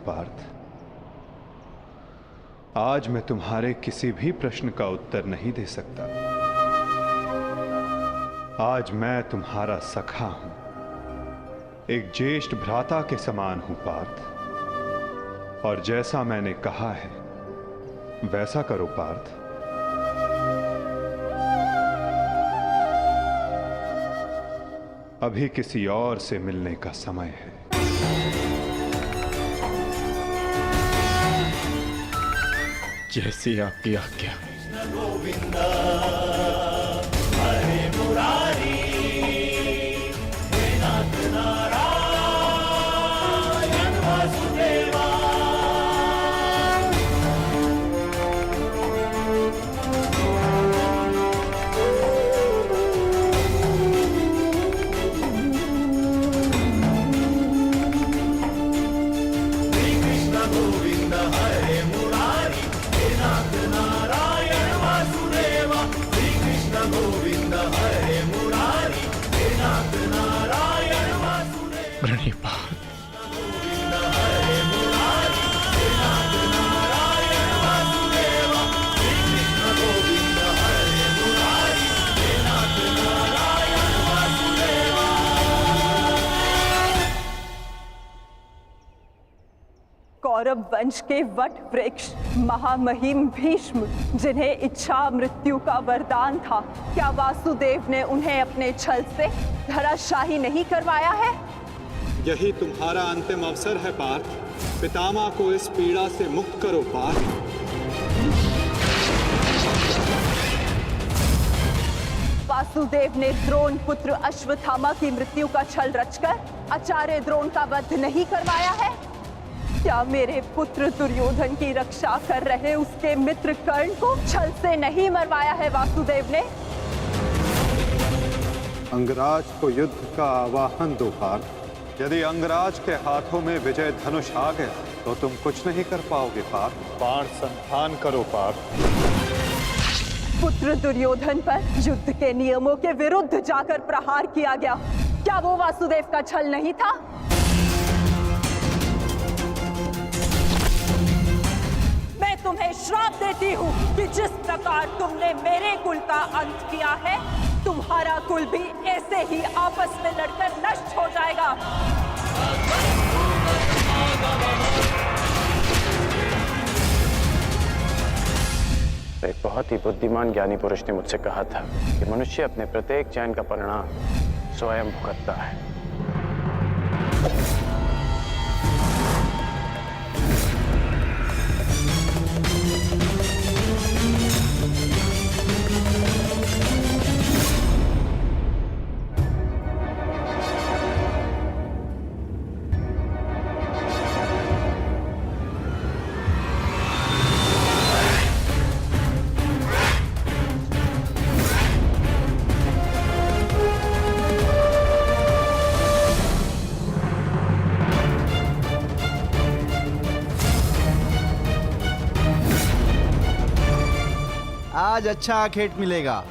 पार्थ। आज मैं तुम्हारे किसी भी प्रश्न का उत्तर नहीं दे सकता। आज मैं तुम्हारा सखा हूं, एक ज्येष्ठ भ्राता के समान हूं पार्थ। और जैसा मैंने कहा है वैसा करो पार्थ। अभी किसी और से मिलने का समय है। जैसी आपकी आज्ञा। गोविंदा हरे मुरारी हे नाथ नारायण वासुदेवा। श्री कृष्ण गोविंद हरे मुरारी हे नाथ नारायण वासुदेवा। श्री कृष्ण गोविंद हरे मुरारी हे नाथ नारायण वासुदेवा। प्रणिपात। गोविंद हरे मुरारी हे नाथ नारायण वासुदेवा। श्री कृष्ण गोविंद हरे मुरारी हे नाथ नारायण वासुदेवा। कौरव वंश के वट वृक्ष महामहिम भीष्म, जिन्हें इच्छा मृत्यु का वरदान था, क्या वासुदेव ने उन्हें अपने छल से धराशाही नहीं करवाया है? यही तुम्हारा अंतिम अवसर है पार्थ। पितामह को इस पीड़ा से मुक्त करो पार्थ। वासुदेव ने द्रोण पुत्र अश्वत्थामा की मृत्यु का छल रचकर आचार्य द्रोण का वध नहीं करवाया है? क्या मेरे पुत्र दुर्योधन की रक्षा कर रहे उसके मित्र कर्ण को छल से नहीं मरवाया है वासुदेव ने? अंगराज को युद्ध का आवाहन दो पार्थ। यदि अंगराज के हाथों में विजय धनुष आ गया तो तुम कुछ नहीं कर पाओगे पार्थ। बाण संधान करो पार्थ। पुत्र दुर्योधन पर युद्ध के नियमों के विरुद्ध जाकर प्रहार किया गया, क्या वो वासुदेव का छल नहीं था? मैं तुम्हें श्राप देती हूँ कि जिस प्रकार तुमने मेरे कुल का अंत किया है, तुम्हारा कुल भी ऐसे ही आपस में लड़कर नष्ट हो जाएगा। एक बहुत ही बुद्धिमान ज्ञानी पुरुष ने मुझसे कहा था कि मनुष्य अपने प्रत्येक चयन का परिणाम स्वयं भुगतता है। आज अच्छा आखेट मिलेगा।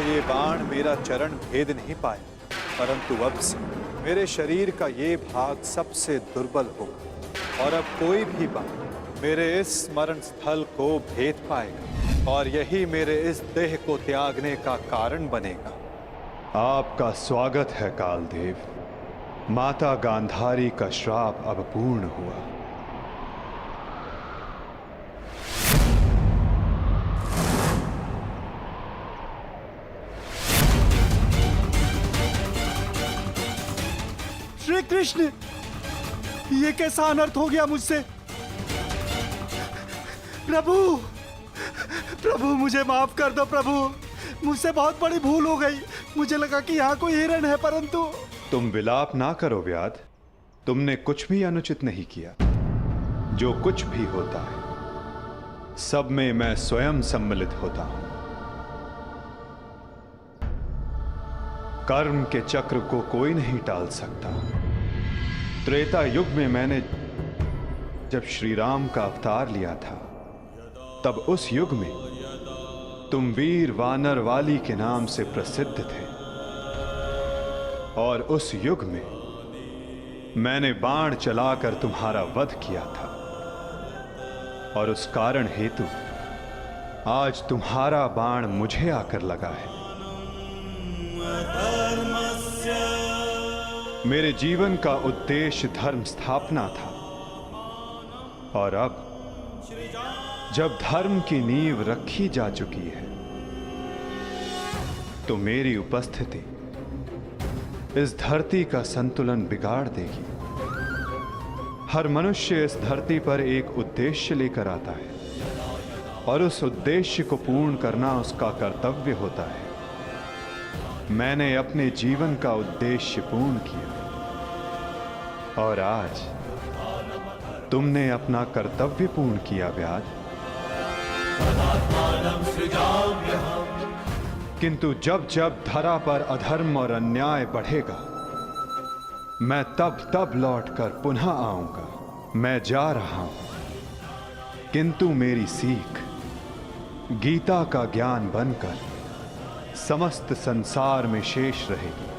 ये बाण मेरा चरण भेद नहीं पाया, परंतु अब से मेरे शरीर का ये भाग सबसे दुर्बल होगा और अब कोई भी बाण मेरे इस स्मरण स्थल को भेद पाएगा और यही मेरे इस देह को त्यागने का कारण बनेगा। आपका स्वागत है कालदेव। माता गांधारी का श्राप अब पूर्ण हुआ। श्री कृष्ण, ये कैसा अनर्थ हो गया मुझसे? प्रभु, प्रभु मुझे माफ कर दो प्रभु, मुझसे बहुत बड़ी भूल हो गई। मुझे लगा कि यहाँ कोई हिरण है, परंतु। तुम विलाप ना करो व्याध। तुमने कुछ भी अनुचित नहीं किया। जो कुछ भी होता है सब में मैं स्वयं सम्मिलित होता हूं। कर्म के चक्र को कोई नहीं टाल सकता। त्रेता युग में मैंने जब श्री राम का अवतार लिया था, तब उस युग में तुम वीर वानर वाली के नाम से प्रसिद्ध थे, और उस युग में मैंने बाण चलाकर तुम्हारा वध किया था, और उस कारण हेतु आज तुम्हारा बाण मुझे आकर लगा है। मेरे जीवन का उद्देश्य धर्म स्थापना था, और अब जब धर्म की नींव रखी जा चुकी है, तो मेरी उपस्थिति इस धरती का संतुलन बिगाड़ देगी। हर मनुष्य इस धरती पर एक उद्देश्य लेकर आता है, और उस उद्देश्य को पूर्ण करना उसका कर्तव्य होता है। मैंने अपने जीवन का उद्देश्य पूर्ण किया, और आज तुमने अपना कर्तव्य पूर्ण किया व्याध। किंतु जब जब धरा पर अधर्म और अन्याय बढ़ेगा, मैं तब तब लौटकर पुनः आऊंगा। मैं जा रहा हूं, किंतु मेरी सीख गीता का ज्ञान बनकर समस्त संसार में शेष रहेगी।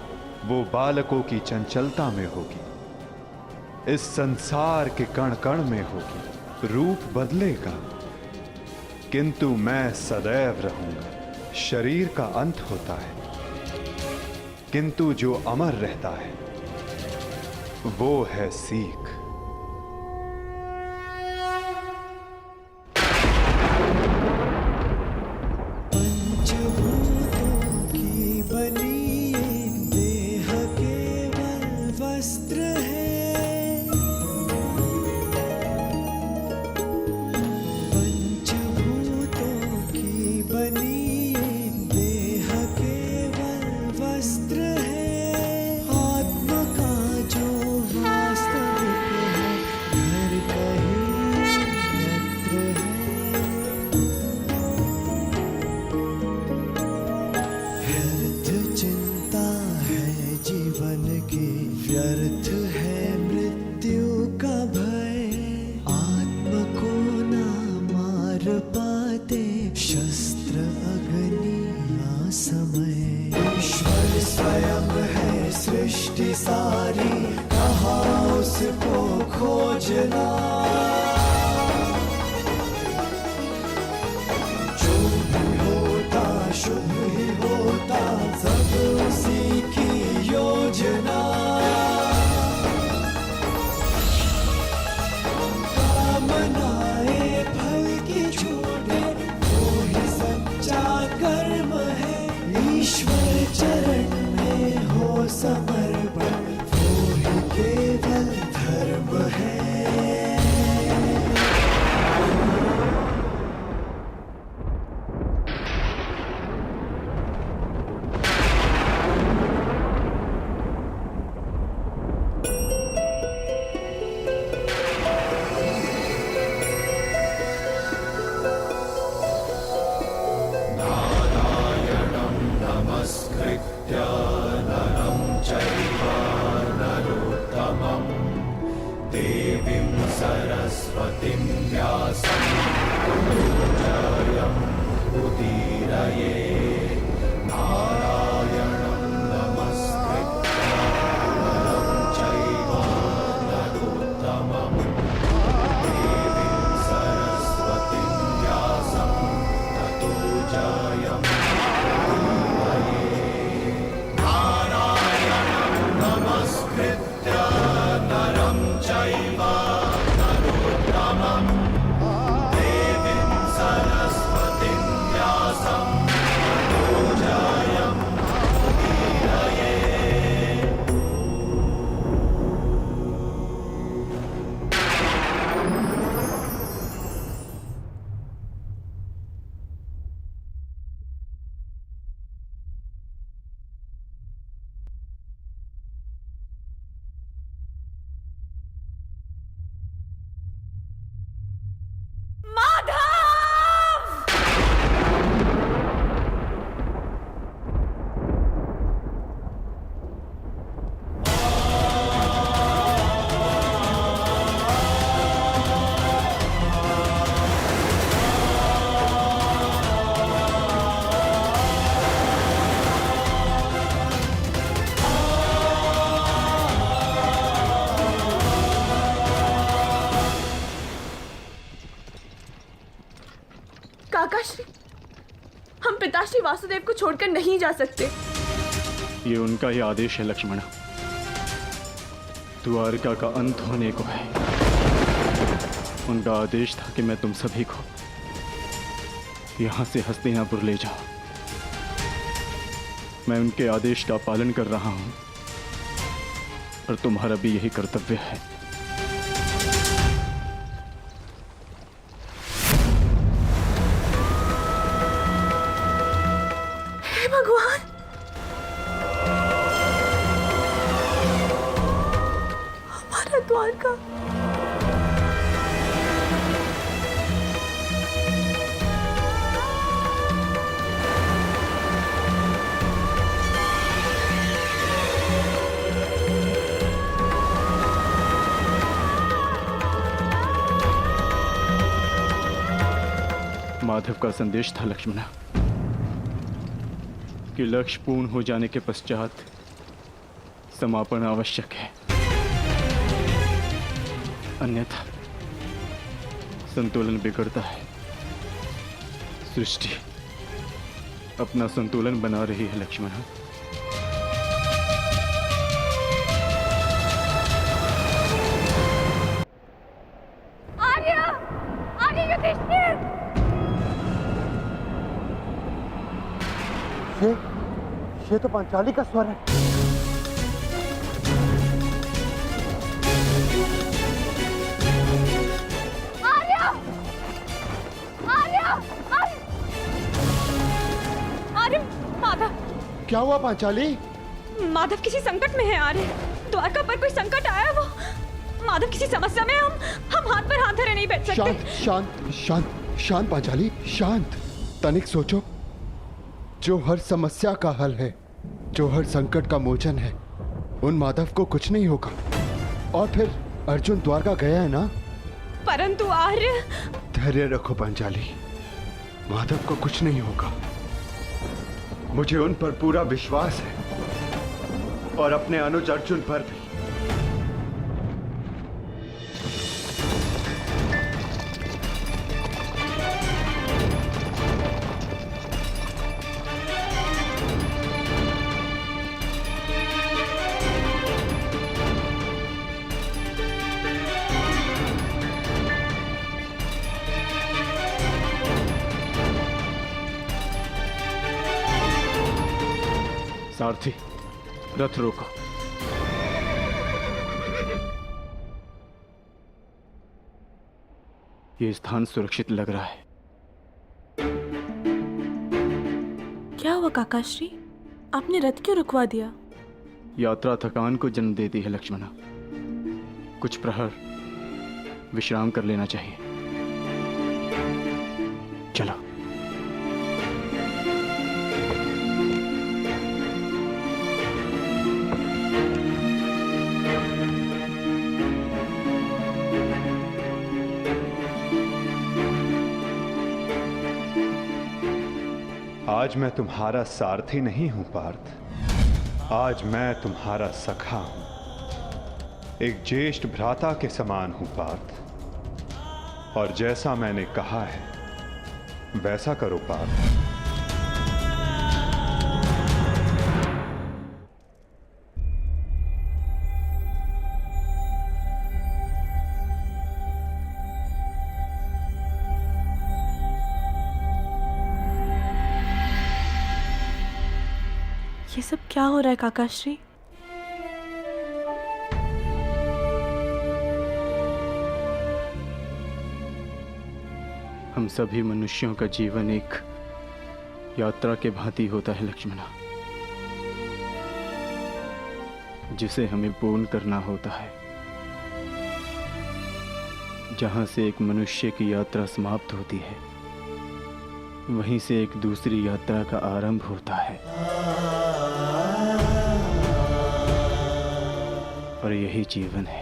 वो बालकों की चंचलता में होगी, इस संसार के कण कण में होगी। रूप बदलेगा, किंतु मैं सदैव रहूंगा। शरीर का अंत होता है, किंतु जो अमर रहता है वो है सीख। पंचभूतों की बनी ये देह केवल वस्त्र है। पंचभूतों की बनी ये देह केवल वस्त्र है। आत्मा का जो वास्तविक है, घर कहीं अन्यत्र है। व्यर्थ चिंता है जीवन की, व्यर्थ है मृत्यु का भय। आत्म को ना मार पाते शस्त्र अग्नि ना समय। ईश्वर स्वयं है सृष्टि सारी, कहाँ उसको खोजना। जो भी होता शुभ ही होता, सब उसी की योजना। कामनाएं फल की छूटे, वो ही सच्चा कर्म है। ईश्वर चरण में हो समर्पण, वो ही केवल धर्म है। नमस्कृत्य नरं चैव काकाश्री, हम पिताश्री वासुदेव को छोड़कर नहीं जा सकते। ये उनका ही आदेश है लक्ष्मणा। द्वारका का अंत होने को है। उनका आदेश था कि मैं तुम सभी को यहां से हस्तिनापुर ले जाऊं। मैं उनके आदेश का पालन कर रहा हूं और तुम्हारा भी यही कर्तव्य है। हे भगवान, हमारा द्वारका। माधव का संदेश था लक्ष्मणा कि लक्ष्य पूर्ण हो जाने के पश्चात समापन आवश्यक है, अन्यथा संतुलन बिगड़ता है। सृष्टि अपना संतुलन बना रही है लक्ष्मणा। ये तो पांचाली का स्वर है। आर्य, माधव। क्या हुआ पांचाली? माधव किसी संकट में है आर्य। द्वारका पर कोई संकट आया वो। माधव किसी समस्या में। हम हाथ पर हाथ धरे नहीं बैठ सकते। शांत शांत शांत शांत पांचाली, शांत। तनिक सोचो, जो हर समस्या का हल है, जो हर संकट का मोचन है, उन माधव को कुछ नहीं होगा। और फिर अर्जुन द्वारका गया है ना? परंतु आर्य। धैर्य रखो पांचाली, माधव को कुछ नहीं होगा। मुझे उन पर पूरा विश्वास है और अपने अनुज अर्जुन पर भी। सारथी, रथ रोको। ये स्थान सुरक्षित लग रहा है। क्या हुआ काकाश्री? आपने रथ क्यों रुकवा दिया? यात्रा थकान को जन्म देती है लक्ष्मणा। कुछ प्रहर विश्राम कर लेना चाहिए। चलो। आज मैं तुम्हारा सारथी नहीं हूं पार्थ, आज मैं तुम्हारा सखा हूं। एक ज्येष्ठ भ्राता के समान हूं पार्थ, और जैसा मैंने कहा है वैसा करो पार्थ। ये सब क्या हो रहा है काकाश्री? हम सभी मनुष्यों का जीवन एक यात्रा के भांति होता है लक्ष्मणा, जिसे हमें पूर्ण करना होता है। जहां से एक मनुष्य की यात्रा समाप्त होती है, वहीं से एक दूसरी यात्रा का आरंभ होता है। और यही जीवन है।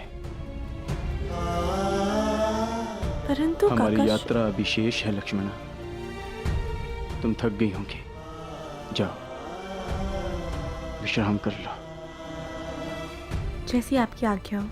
परंतु हमारी यात्रा अभी शेष है लक्ष्मणा। तुम थक गई होंगी, जाओ विश्राम कर लो। जैसी आपकी आज्ञा हो।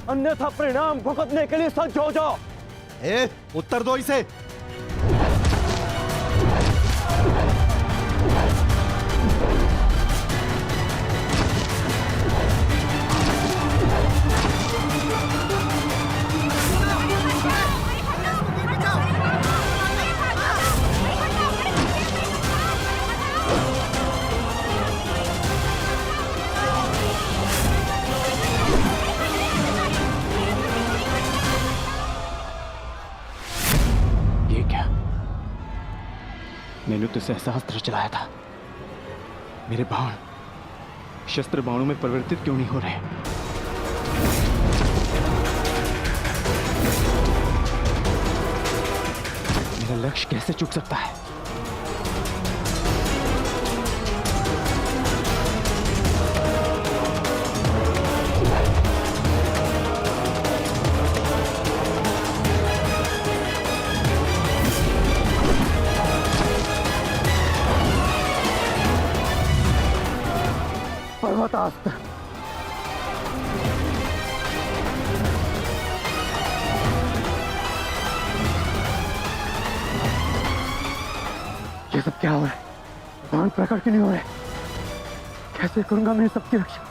अन्यथा परिणाम भुगतने के लिए सज्ज हो जाओ। ए, उत्तर दो इसे। ये क्या? मैंने तो सहस्त्र चलाया था। मेरे बाण शस्त्र बाणों में परिवर्तित क्यों नहीं हो रहे? मेरा लक्ष्य कैसे चूक सकता है? पर्वतास्त्र। ये सब क्या हो रहा है? बाण प्रकट क्यों नहीं हो रहे? कैसे करूंगा मैं सबकी रक्षा?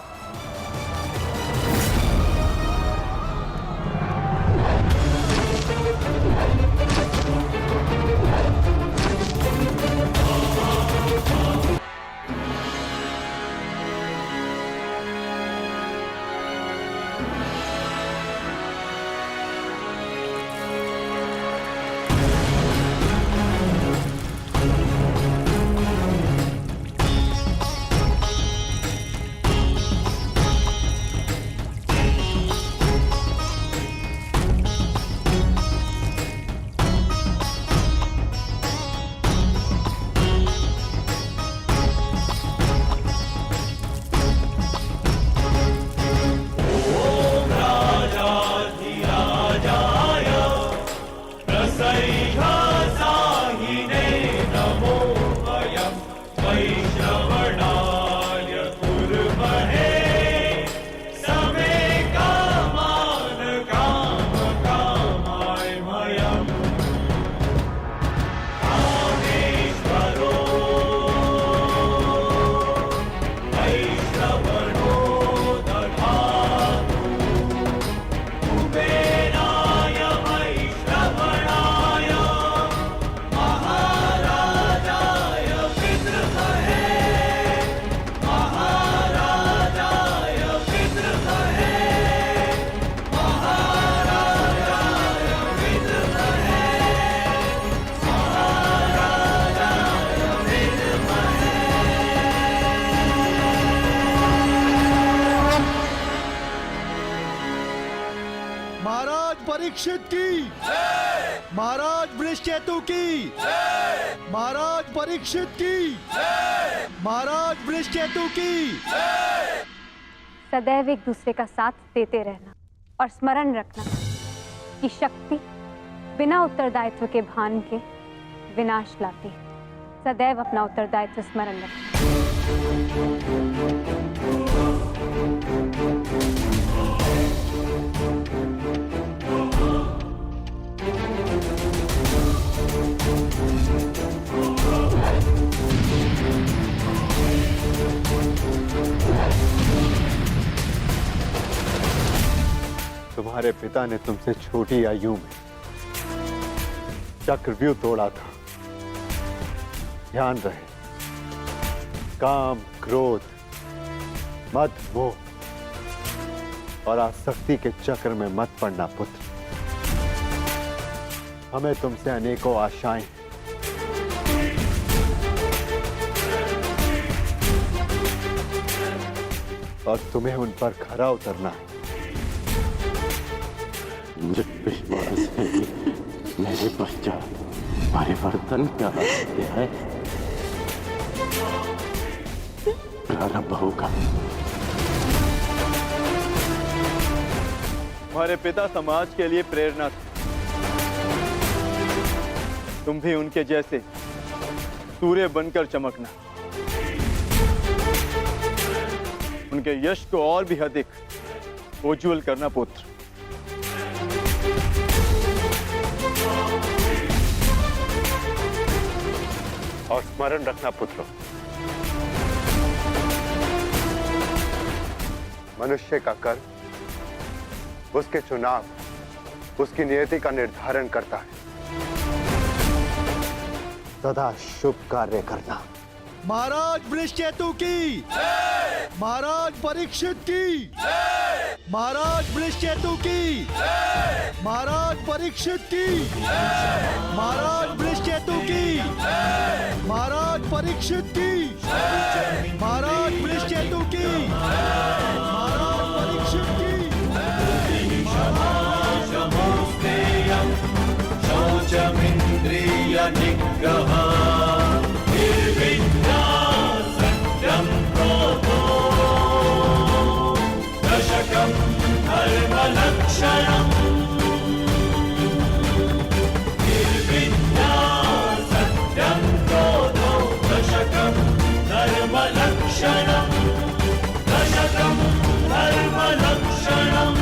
महाराज परीक्षित की, महाराज वृषकेतु की, महाराज परीक्षित की, महाराज वृषकेतु की। सदैव एक दूसरे का साथ देते रहना और स्मरण रखना कि शक्ति बिना उत्तरदायित्व के भान के विनाश लाती है। सदैव अपना उत्तरदायित्व स्मरण रखना। तुम्हारे पिता ने तुमसे छोटी आयु में चक्रव्यूह तोड़ा था। ध्यान रहे, काम, क्रोध, मद, मोह और आसक्ति के चक्र में मत पड़ना पुत्र। हमें तुमसे अनेकों आशाएं हैं। और तुम्हें उन पर खरा उतरना है। मुझे विश्वास है कि मेरे पश्चात परिवर्तन का है प्रारंभ होगा। हमारे पिता समाज के लिए प्रेरणा थे। तुम भी उनके जैसे सूर्य बनकर चमकना, उनके यश को और भी अधिक उज्ज्वल करना पुत्र। और स्मरण रखना पुत्र, मनुष्य का कर्म उसके चुनाव, उसकी नियति का निर्धारण करता है। सदा शुभ कार्य करना। महाराज वृषकेतु की, महाराज परीक्षित की, महाराज वृषकेतु की, महाराज परीक्षित की, महाराज वृषकेतु की, महाराज परीक्षित की, महाराज वृषकेतु की, महाराज परीक्षित की। शौचमिन्द्रिय निग्रह निर्विद्या सत्यं क्रोधो दशकं धर्मलक्षणम् निर्विद्या सत्यं क्रोधो दशकं धर्मलक्षणम् दशकं धर्मलक्षणम्।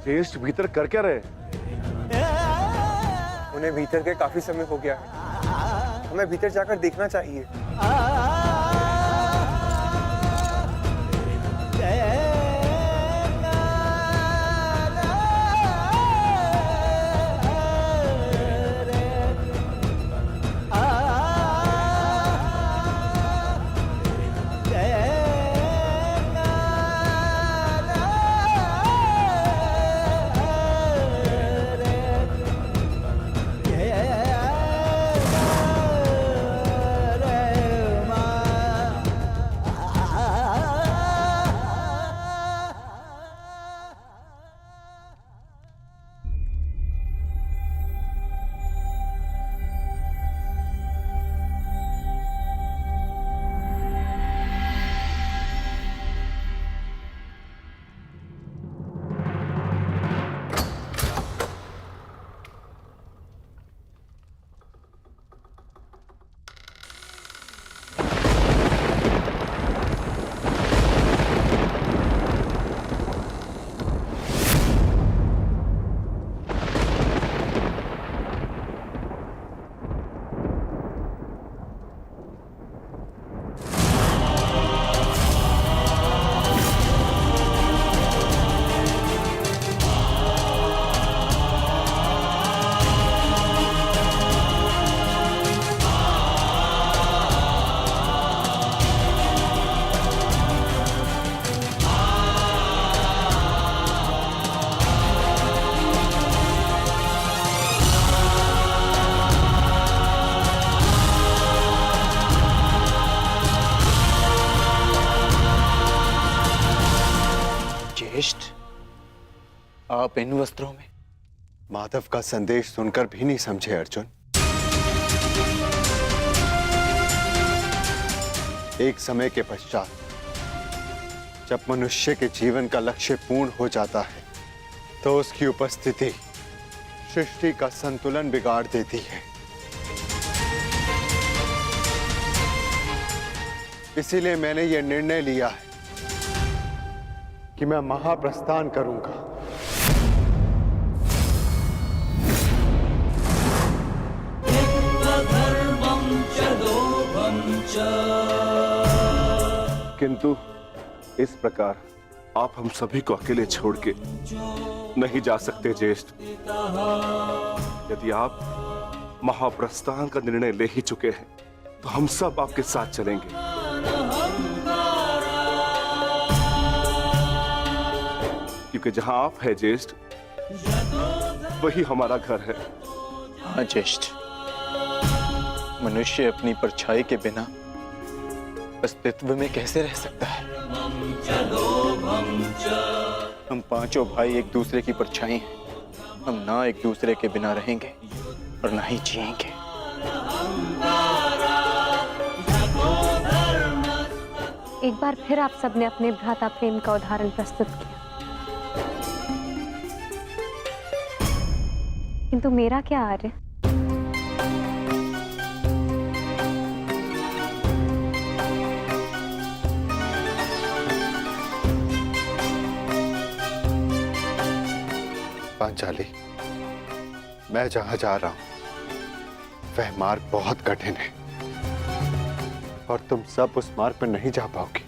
ज्येष्ठ भीतर कर क्या रहे? उन्हें भीतर के काफी समय हो गया है, हमें भीतर जाकर देखना चाहिए। आप इन वस्त्रों में? माधव का संदेश सुनकर भी नहीं समझे अर्जुन। एक समय के पश्चात जब मनुष्य के जीवन का लक्ष्य पूर्ण हो जाता है तो उसकी उपस्थिति सृष्टि का संतुलन बिगाड़ देती है। इसीलिए मैंने यह निर्णय लिया है कि मैं महाप्रस्थान करूंगा। किंतु इस प्रकार आप हम सभी को अकेले छोड़ के नहीं जा सकते ज्येष्ठ। यदि आप महाप्रस्थान का निर्णय ले ही चुके हैं तो हम सब आपके साथ चलेंगे। क्योंकि जहां आप है ज्येष्ठ वही हमारा घर है। महाज्येष्ठ, मनुष्य अपनी परछाई के बिना अस्तित्व में कैसे रह सकता है? हम पांचों भाई एक दूसरे की परछाई हैं। हम ना एक दूसरे के बिना रहेंगे और ना ही जिएंगे। एक बार फिर आप सबने अपने भ्राता प्रेम का उदाहरण प्रस्तुत किया, किंतु मेरा क्या आर्य? पांचाली, मैं जहां जा रहा हूं वह मार्ग बहुत कठिन है और तुम सब उस मार्ग पर नहीं जा पाओगी।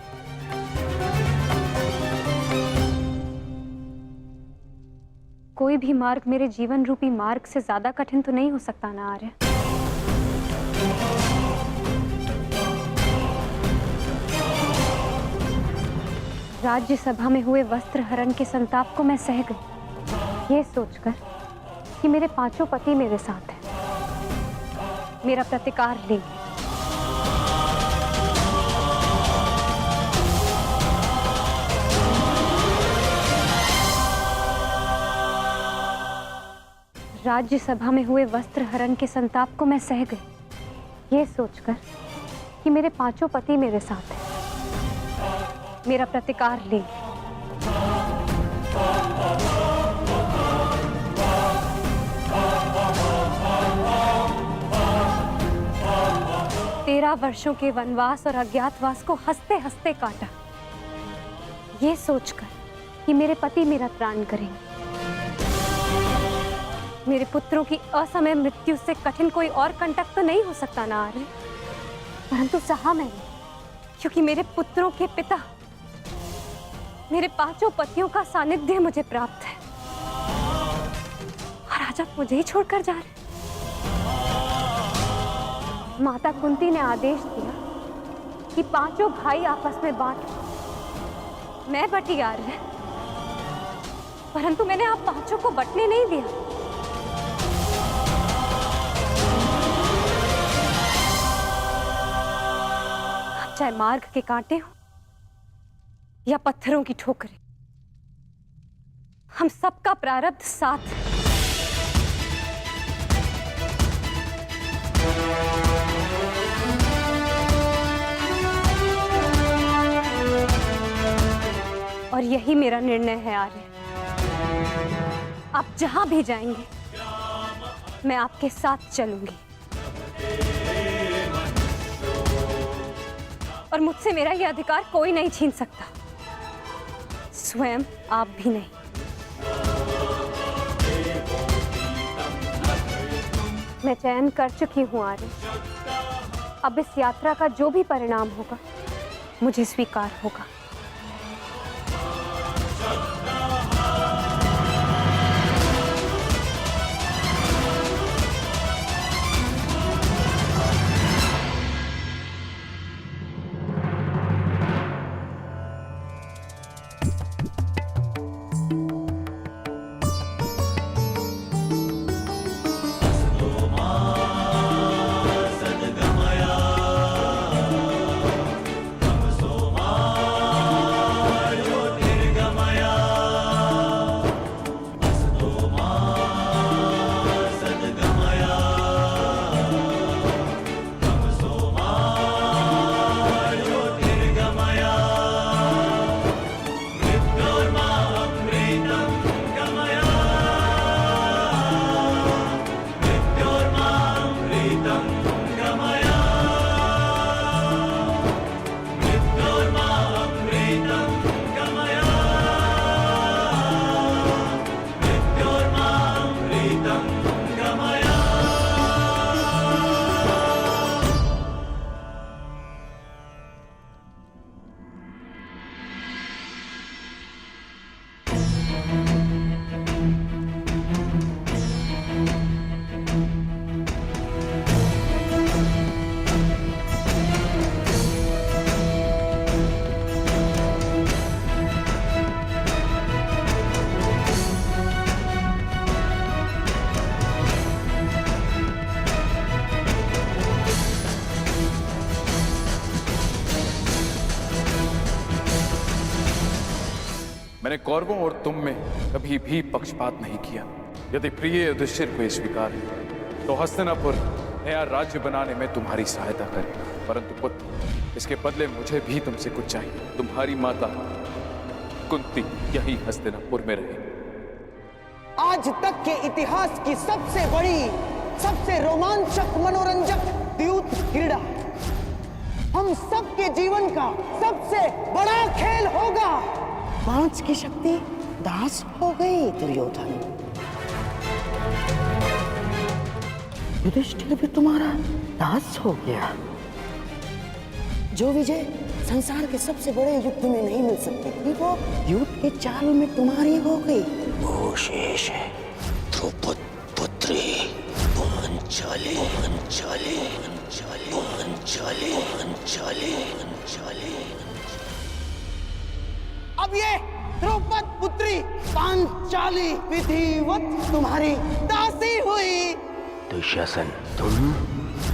कोई भी मार्ग मेरे जीवन रूपी मार्ग से ज्यादा कठिन तो नहीं हो सकता ना आर्य? राज्यसभा में हुए वस्त्र हरण के संताप को मैं सह गई, ये सोचकर कि मेरे पांचों पति मेरे साथ हैं, मेरा प्रतिकार लेंगे। राज्यसभा में हुए वस्त्र हरण के संताप को मैं सह गई, ये सोचकर कि मेरे पांचों पति मेरे साथ हैं, मेरा प्रतिकार लेंगे। 13 वर्षों के वनवास और अज्ञातवास को हंसते हंसते काटा, ये सोचकर कि मेरे पति मेरा त्राण करेंगे। मेरे पुत्रों की असमय मृत्यु से कठिन कोई और कंटक तो नहीं हो सकता ना आर्य, परंतु सहा मैंने, क्योंकि मेरे पुत्रों के पिता, मेरे पांचों पतियों का सानिध्य मुझे प्राप्त है, और आज आप मुझे ही छोड़कर जा रहे। माता कुंती ने आदेश दिया कि पांचों भाई आपस में बांट। मैं बटी आ रहे, परंतु मैंने आप पांचों को बटने नहीं दिया। चाहे मार्ग के कांटे हो या पत्थरों की ठोकरें, हम सबका प्रारब्ध साथ है। और यही मेरा निर्णय है आर्य। आप जहां भी जाएंगे मैं आपके साथ चलूंगी, और मुझसे मेरा यह अधिकार कोई नहीं छीन सकता, स्वयं आप भी नहीं। मैं चयन कर चुकी हूं आर्य, अब इस यात्रा का जो भी परिणाम होगा मुझे स्वीकार होगा। मैंने कौरवों और तुम में कभी भी पक्षपात नहीं किया। यदि प्रिय युधिष्ठिर को ये स्वीकार है तो हस्तिनापुर नया राज्य बनाने में तुम्हारी सहायता करे। परंतु पुत्र, इसके बदले मुझे भी तुमसे कुछ चाहिए। तुम्हारी माता कुंती यही हस्तिनापुर में रहे। आज तक के इतिहास की सबसे बड़ी, सबसे रोमांचक, मनोरंजक द्यूत क्रीड़ा हम सबके जीवन का सबसे बड़ा खेल होगा। 5 की शक्ति दास हो गई दुर्योधन। युधिष्ठिर भी तुम्हारा दास हो गया। जो विजय संसार के सबसे बड़े युद्ध में नहीं मिल सकती थी, वो युद्ध के चाल में तुम्हारी हो गई। वो शेष है द्रौपद पुत्री पांचाली। अब ये द्रौपद पुत्री पांचाली विधिवत तुम्हारी दासी हुई। दुशासन, तुम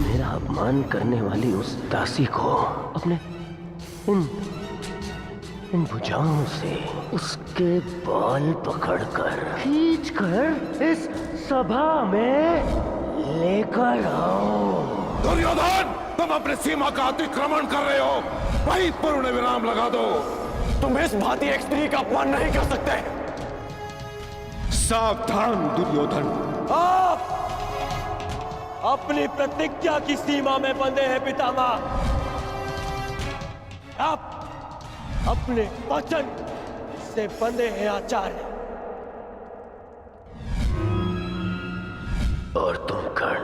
मेरा अपमान करने वाली उस दासी को अपने इन भुजाओं से उसके बाल पकड़कर खींचकर इस सभा में लेकर आओ। दुर्योधन, तुम अपनी सीमा का अतिक्रमण कर रहे हो। वहीं पूर्ण विराम लगा दो। तुम इस भांति एक स्त्री का अपमान नहीं कर सकते। सावधान दुर्योधन, आप अपनी प्रतिज्ञा की सीमा में बंधे हैं पितामह। आप अपने वचन से बंधे हैं आचार्य। और तुम कर्ण,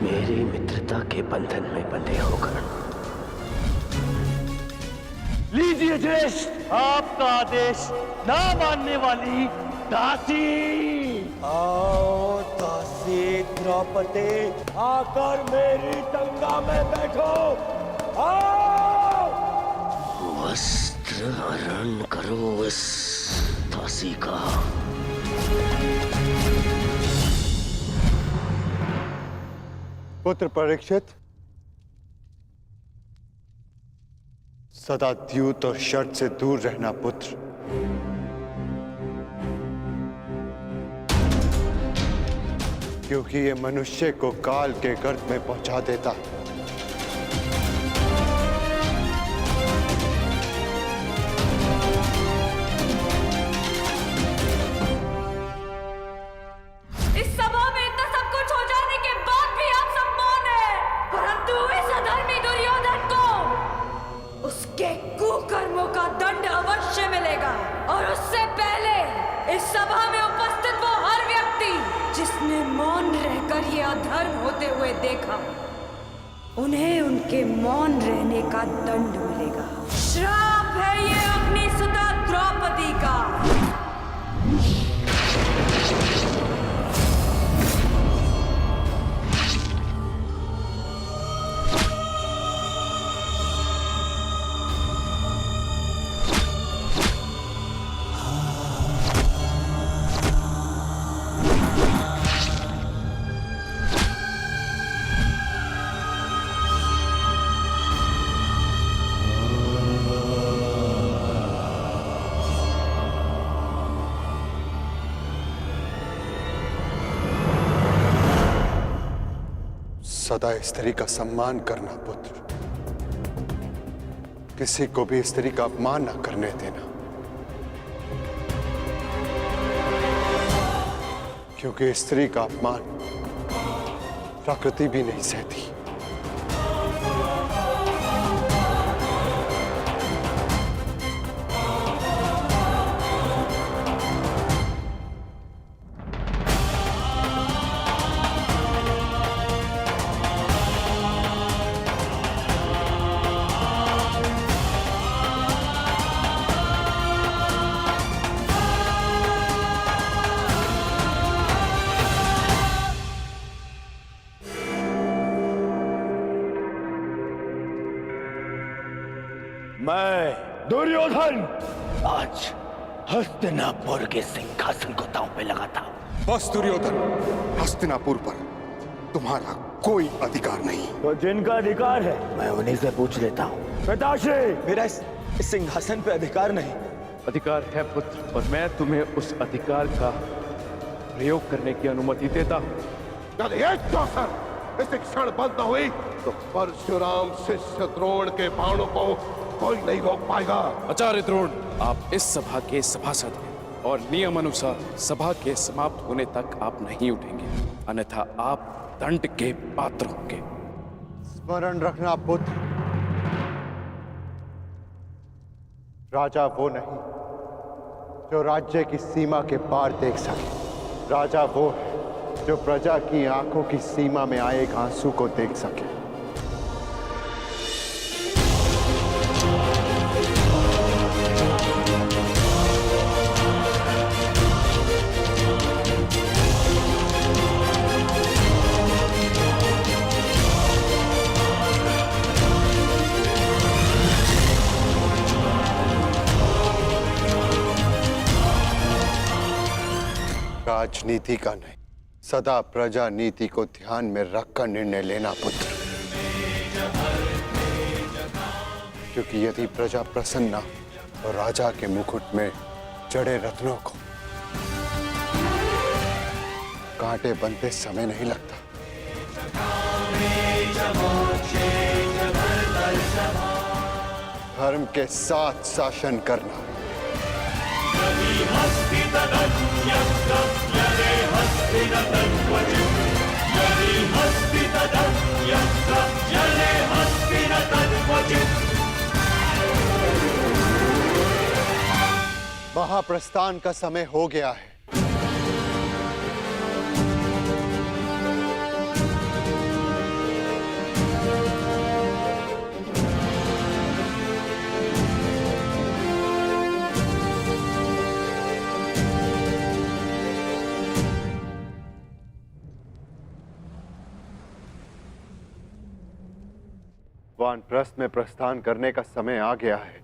मेरी मित्रता के बंधन में बंधे हो कर्ण। लीजिए ज्येष्ठ, आपका आदेश ना मानने वाली दासी। आओ दासी द्रौपदी, आकर मेरी टंगा में बैठो। आओ। वस्त्र हरण करो इस दासी का। पुत्र परीक्षित, सदा द्यूत और शर्त से दूर रहना पुत्र। क्योंकि ये मनुष्य को काल के गर्त में पहुंचा देता है। इस सभा में इतना सब कुछ हो जाने के बाद भी आप सब मौन हैं। परंतु इस अधर्मी दुर्योधन को उसके कुकर्मों का दंड अवश्य मिलेगा। और उससे पहले इस सभा में उपस्थित वो हर व्यक्ति जिसने मौन रहकर ये अधर्म होते हुए देखा, उन्हें उनके मौन रहने का दंड मिलेगा। श्राप है ये अपनी सुता द्रौपदी का। सदा स्त्री का सम्मान करना पुत्र। किसी को भी स्त्री का अपमान न करने देना, क्योंकि स्त्री का अपमान प्रकृति भी नहीं सहती। मैं दुर्योधन आज हस्तिनापुर के सिंहासन को दांव पे लगा था। बस दुर्योधन, हस्तिनापुर पर तुम्हारा कोई अधिकार नहीं। तो जिनका अधिकार है मैं उन्हीं से पूछ लेता हूँ। पिताश्री, मेरा इस सिंहासन पे अधिकार नहीं। अधिकार है पुत्र, और मैं तुम्हें उस अधिकार का प्रयोग करने की अनुमति देता हूं। यदि एक चौसर इस क्षण बंद न हुई तो परशुराम शिष्य द्रोण के बाणों को कोई नहीं रोक पाएगा। आचार्य द्रोण, आप इस सभा के सभासद हैं और नियम अनुसार सभा के समाप्त होने तक आप नहीं उठेंगे, अन्यथा आप दंड के पात्र होंगे। स्मरण रखना पुत्र, राजा वो नहीं जो राज्य की सीमा के पार देख सके। राजा वो है जो प्रजा की आंखों की सीमा में आए एक आंसू को देख सके। राजनीति का नहीं, सदा प्रजा नीति को ध्यान में रखकर निर्णय लेना पुत्र, क्योंकि यदि प्रजा प्रसन्न तो राजा के मुकुट में जड़े रत्नों को कांटे बनते समय नहीं लगता। धर्म के साथ शासन करना, महाप्रस्थान का समय हो गया है। वानप्रस्थ में प्रस्थान करने का समय आ गया है।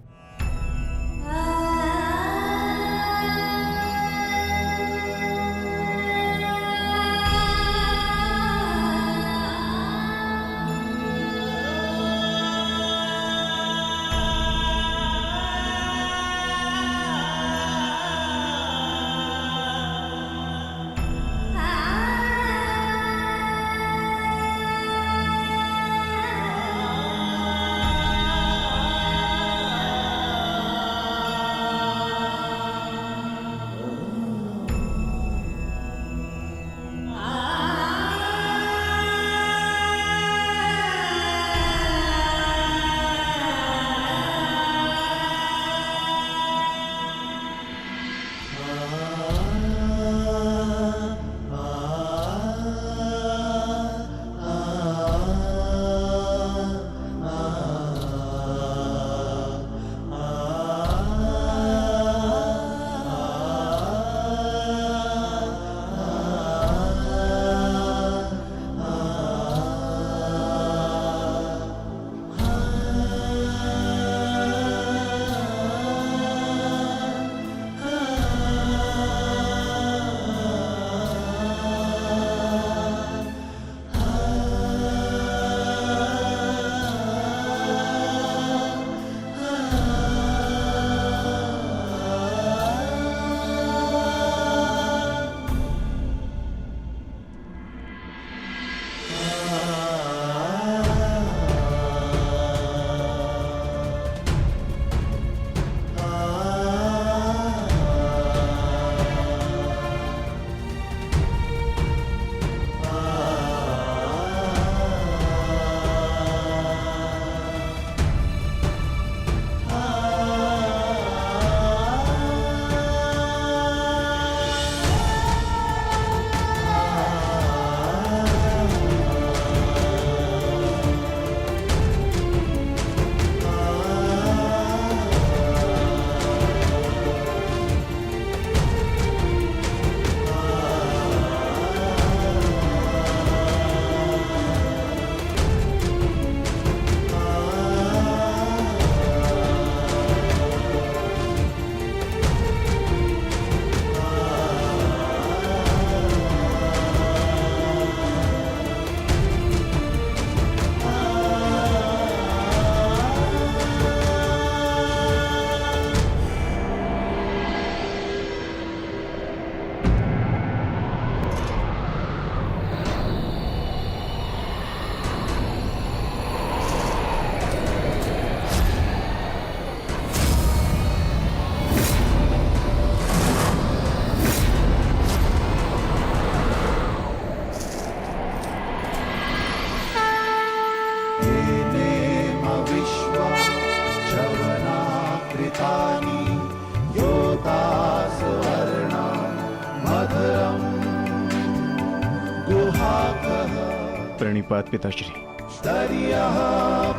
प्रणिपात पिताश्री। स्तर्यः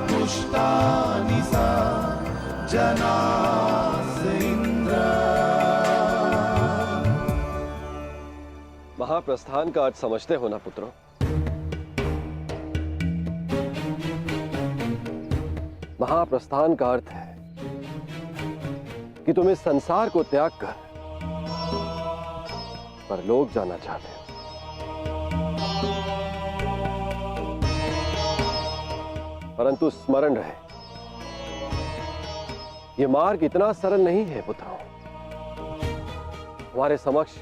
पुष्टानि सा जनास इंद्र। महाप्रस्थान का अर्थ समझते हो ना पुत्रों? महाप्रस्थान का अर्थ है कि तुम इस संसार को त्याग कर परलोक जाना चाहते हो। परंतु स्मरण रहे, यह मार्ग इतना सरल नहीं है पुत्रों। हमारे समक्ष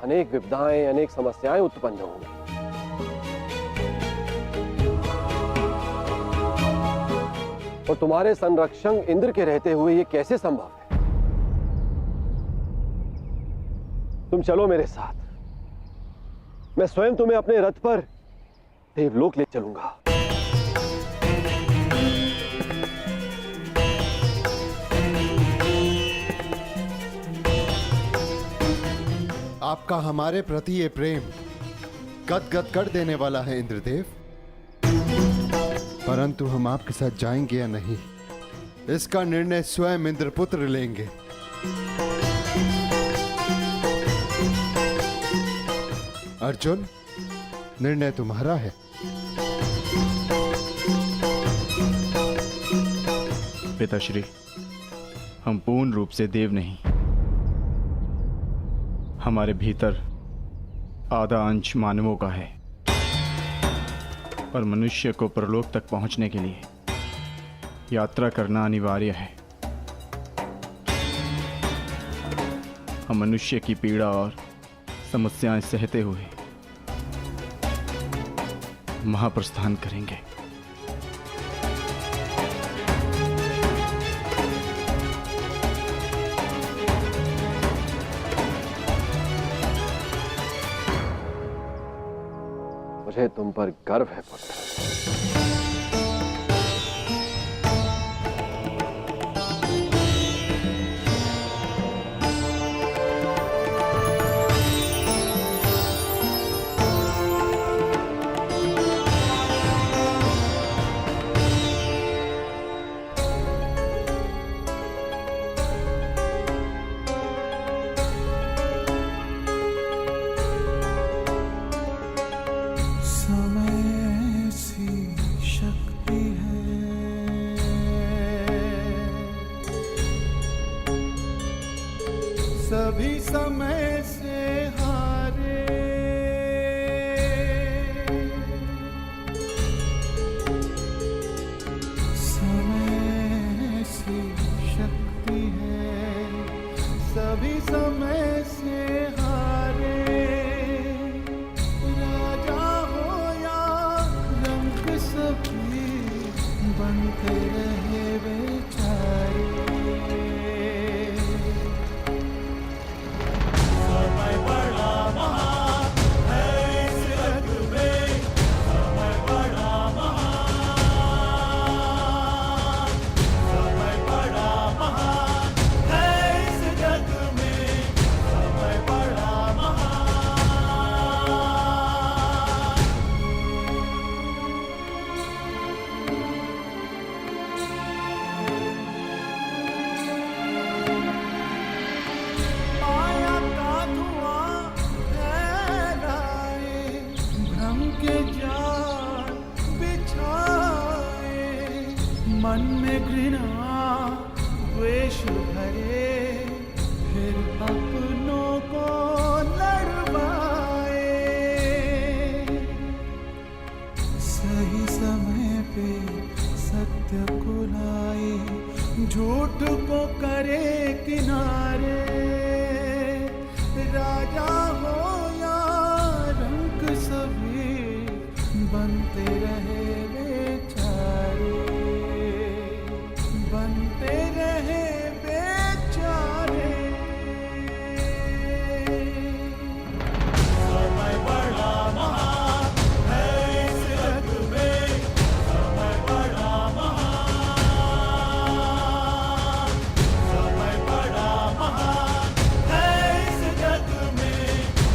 अनेक विपदाएं, अनेक समस्याएं उत्पन्न होंगी। और तुम्हारे संरक्षक इंद्र के रहते हुए यह कैसे संभव है? तुम चलो मेरे साथ, मैं स्वयं तुम्हें अपने रथ पर देवलोक ले चलूंगा। आपका हमारे प्रति ये प्रेम गदगद कर देने वाला है इंद्रदेव। परंतु हम आपके साथ जाएंगे या नहीं, इसका निर्णय स्वयं इंद्रपुत्र लेंगे। अर्जुन, निर्णय तुम्हारा है। पिताश्री, हम पूर्ण रूप से देव नहीं, हमारे भीतर आधा अंश मानवों का है। और मनुष्य को परलोक तक पहुंचने के लिए यात्रा करना अनिवार्य है। हम मनुष्य की पीड़ा और समस्याएं सहते हुए महाप्रस्थान करेंगे। मुझे तुम पर गर्व है पुत्र। सभी समय से हारे, समय सी शक्ति है। सभी समय से हारे, राजा हो या रंग सभी बनते रहे बेचारे। मन में घृणा द्वेष भरे, फिर अपनों को लड़वाए। सही समय पे सत्य को लाए, झूठ को करे किनारे। राजा हो या रंग सभी बनते रहे बेचारे, बनते रहे बेचारे। समय बड़ा महान है इस जग में, समय बड़ा महान, समय बड़ा महान है इस जग में,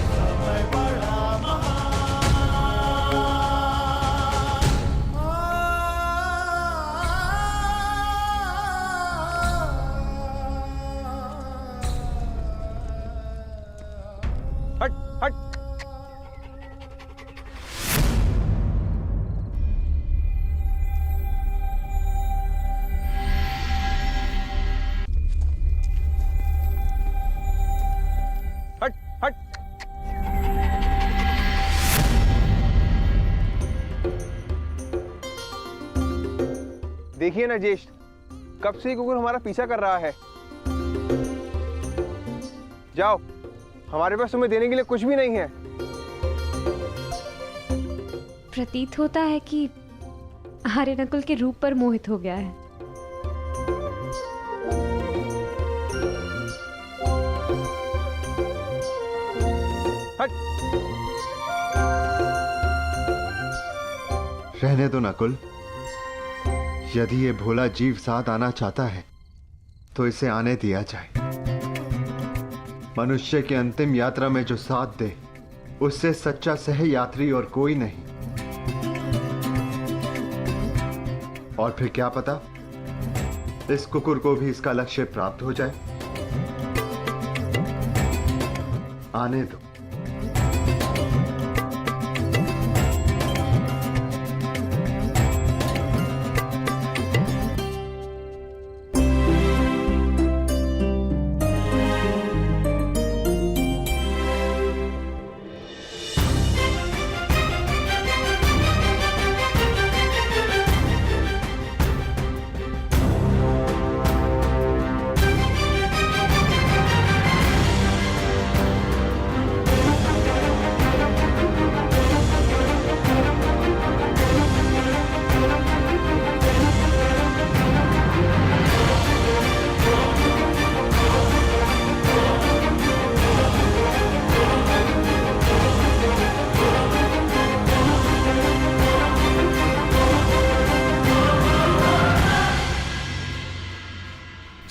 समय बड़ा महान। हट हट। हट हट। देखिए ना ज्येष्ठ, कब से ये कुकुर हमारा पीछा कर रहा है। जाओ, हमारे पास तुम्हें देने के लिए कुछ भी नहीं है। प्रतीत होता है कि आर्य नकुल के रूप पर मोहित हो गया है। रहने दो नकुल, यदि ये भोला जीव साथ आना चाहता है तो इसे आने दिया जाए। मनुष्य की अंतिम यात्रा में जो साथ दे उससे सच्चा सह यात्री और कोई नहीं। और फिर क्या पता इस कुकुर को भी इसका लक्ष्य प्राप्त हो जाए। आने दो।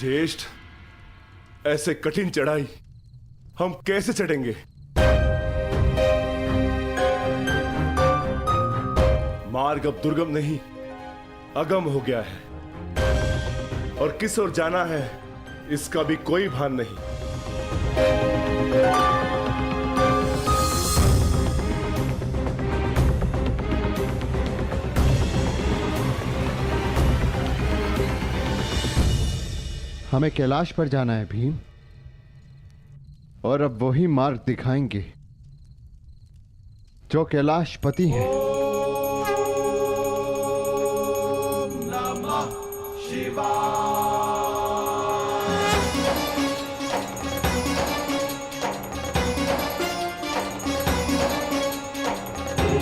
ज्येष्ठ, ऐसे कठिन चढ़ाई हम कैसे चढ़ेंगे? मार्ग अब दुर्गम नहीं, अगम हो गया है और किस ओर जाना है इसका भी कोई भान नहीं। हमें कैलाश पर जाना है भीम, और अब वही मार्ग दिखाएंगे जो कैलाशपति हैं। नमः शिवाय।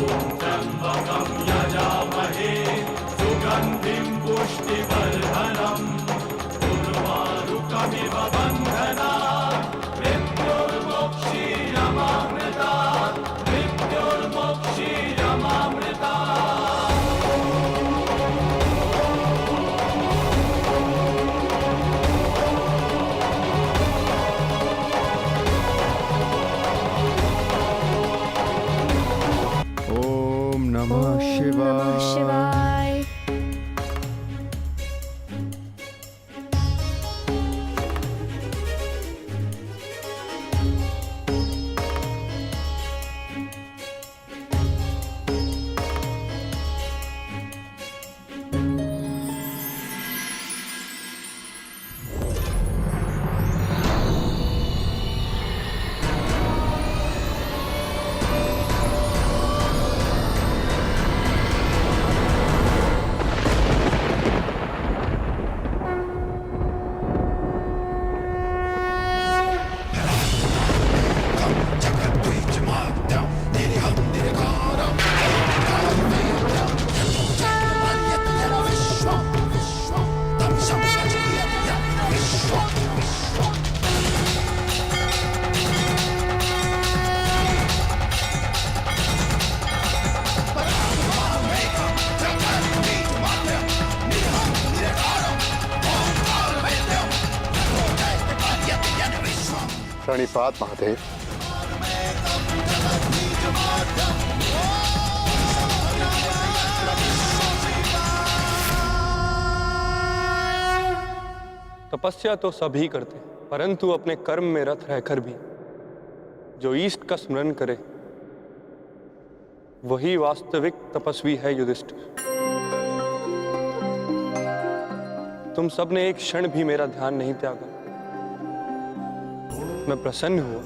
ॐ त्र्यंबकं यजामहे सुगंधिं पुष्टिवर्धनम् उर्वारुकमिव बन्धनात् मृत्युर्मुक्षीयमामृतात् ओम नमः शिवाय। प्रणिपात महादेव। तपस्या तो सभी करते, परंतु अपने कर्म में रत रहकर भी जो ईस्ट का स्मरण करे वही वास्तविक तपस्वी है युधिष्ठिर। तुम सब ने एक क्षण भी मेरा ध्यान नहीं त्यागा। मैं प्रसन्न हुआ।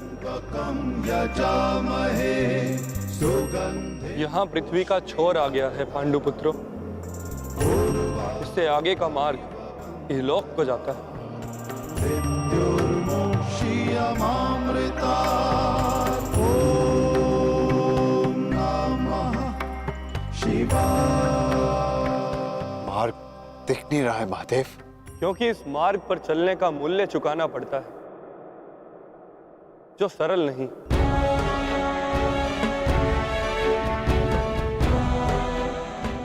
यहाँ पृथ्वी का छोर आ गया है पांडुपुत्रों। इससे आगे का मार्ग इहलोक को जाता है। मार्ग दिख नहीं रहा है महादेव। क्योंकि इस मार्ग पर चलने का मूल्य चुकाना पड़ता है जो सरल नहीं।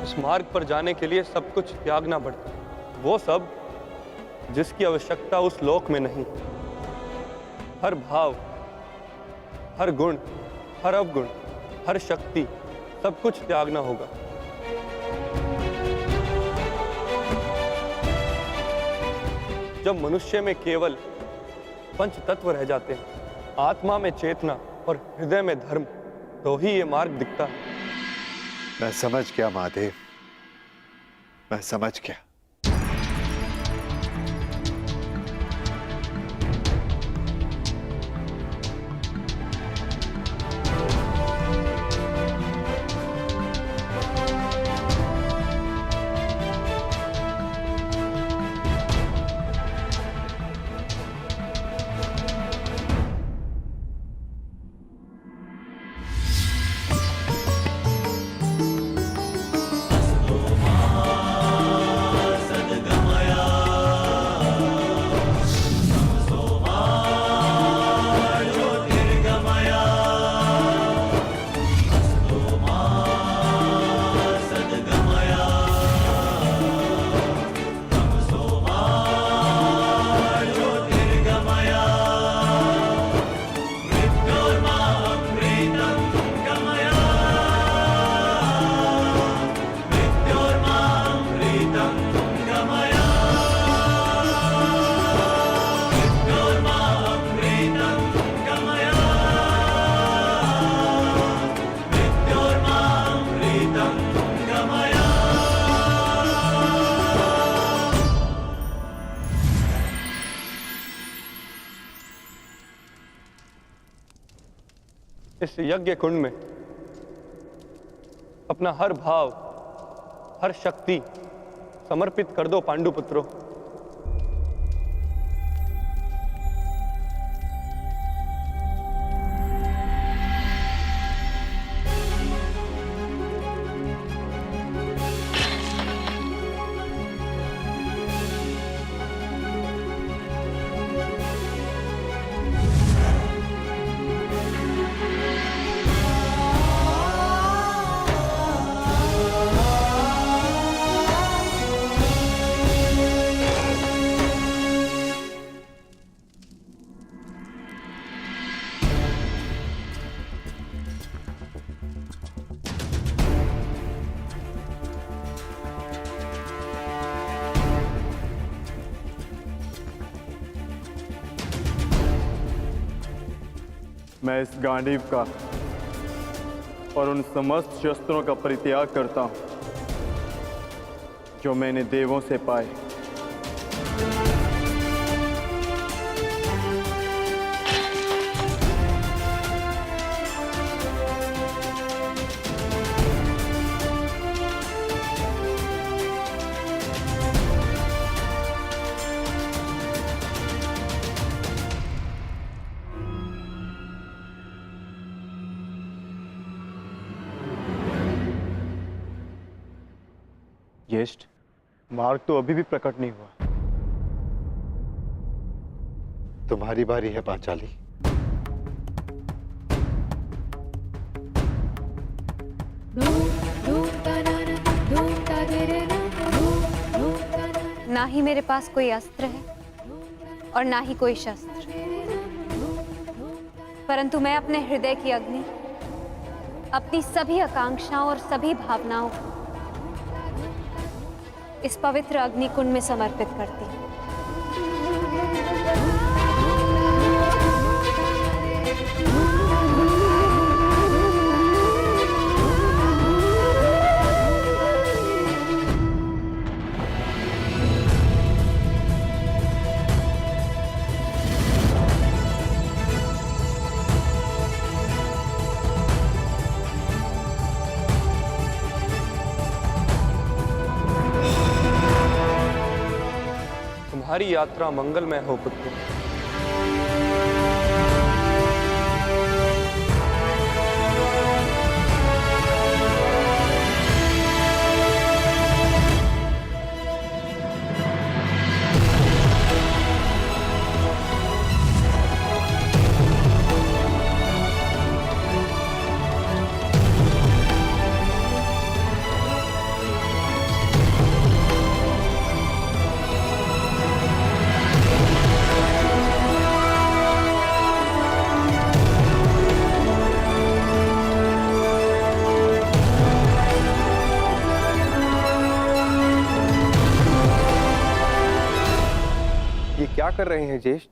इस मार्ग पर जाने के लिए सब कुछ त्यागना पड़ता है, वो सब जिसकी आवश्यकता उस लोक में नहीं। हर भाव, हर गुण, हर अवगुण, हर शक्ति, सब कुछ त्यागना होगा। जब मनुष्य में केवल पंच तत्व रह जाते हैं, आत्मा में चेतना और हृदय में धर्म, तो ही ये मार्ग दिखता है। मैं समझ गया महादेव, मैं समझ गया। इस यज्ञ कुंड में अपना हर भाव, हर शक्ति समर्पित कर दो पांडुपुत्रों। मैं इस गांडीव का और उन समस्त शस्त्रों का परित्याग करता हूं जो मैंने देवों से पाए। ज्येष्ठ, मार्ग तो अभी भी प्रकट नहीं हुआ। तुम्हारी बारी है पांचाली। ना ही मेरे पास कोई अस्त्र है और ना ही कोई शस्त्र, परंतु मैं अपने हृदय की अग्नि, अपनी सभी आकांक्षाओं और सभी भावनाओं को इस पवित्र अग्निकुंड में समर्पित करती हूँ। तुम्हारी यात्रा मंगलमय हो पुत्र। ये क्या कर रहे हैं ज्येष्ठ?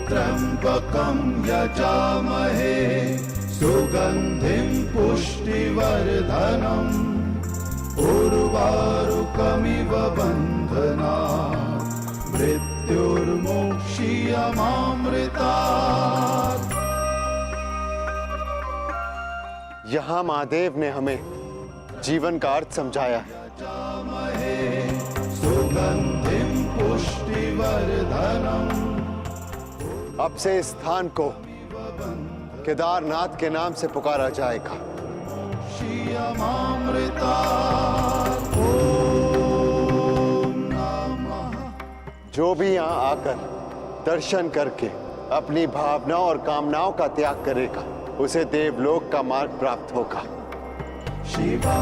त्र्यंबकं यजामहे सुगंधिं पुष्टिवर्धनम् उर्वारुकमिव बन्धनात् मृत्युर्मोक्षीयमामृतात्। यहाँ महादेव ने हमें जीवन का अर्थ समझाया है। सुगंधिं पुष्टिवर्धनम्। अब से इस स्थान को केदारनाथ के नाम से पुकारा जाएगा। जो भी यहाँ आकर दर्शन करके अपनी भावनाओं और कामनाओं का त्याग करेगा उसे देवलोक का मार्ग प्राप्त होगा। शिवा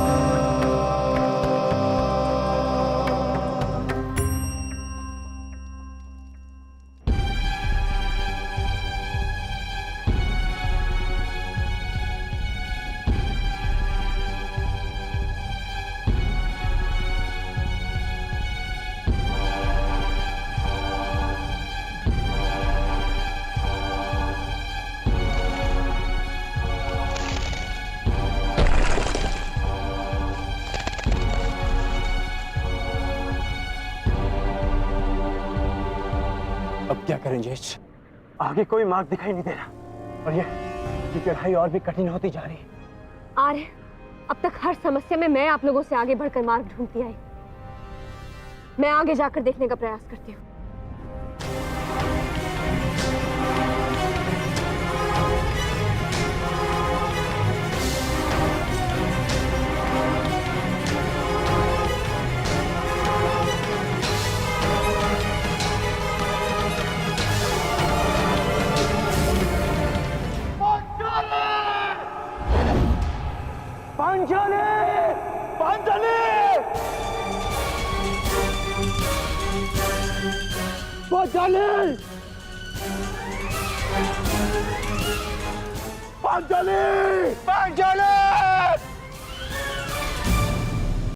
अब क्या करें ज्येष्ठ? आगे कोई मार्ग दिखाई नहीं दे रहा और ये चढ़ाई और भी कठिन होती जा रही है। आर्य, अब तक हर समस्या में मैं आप लोगों से आगे बढ़कर मार्ग ढूंढती आई। मैं आगे जाकर देखने का प्रयास करती हूँ। पांचाली! पांचाली! पांचाली! पांचाली! पांचाली!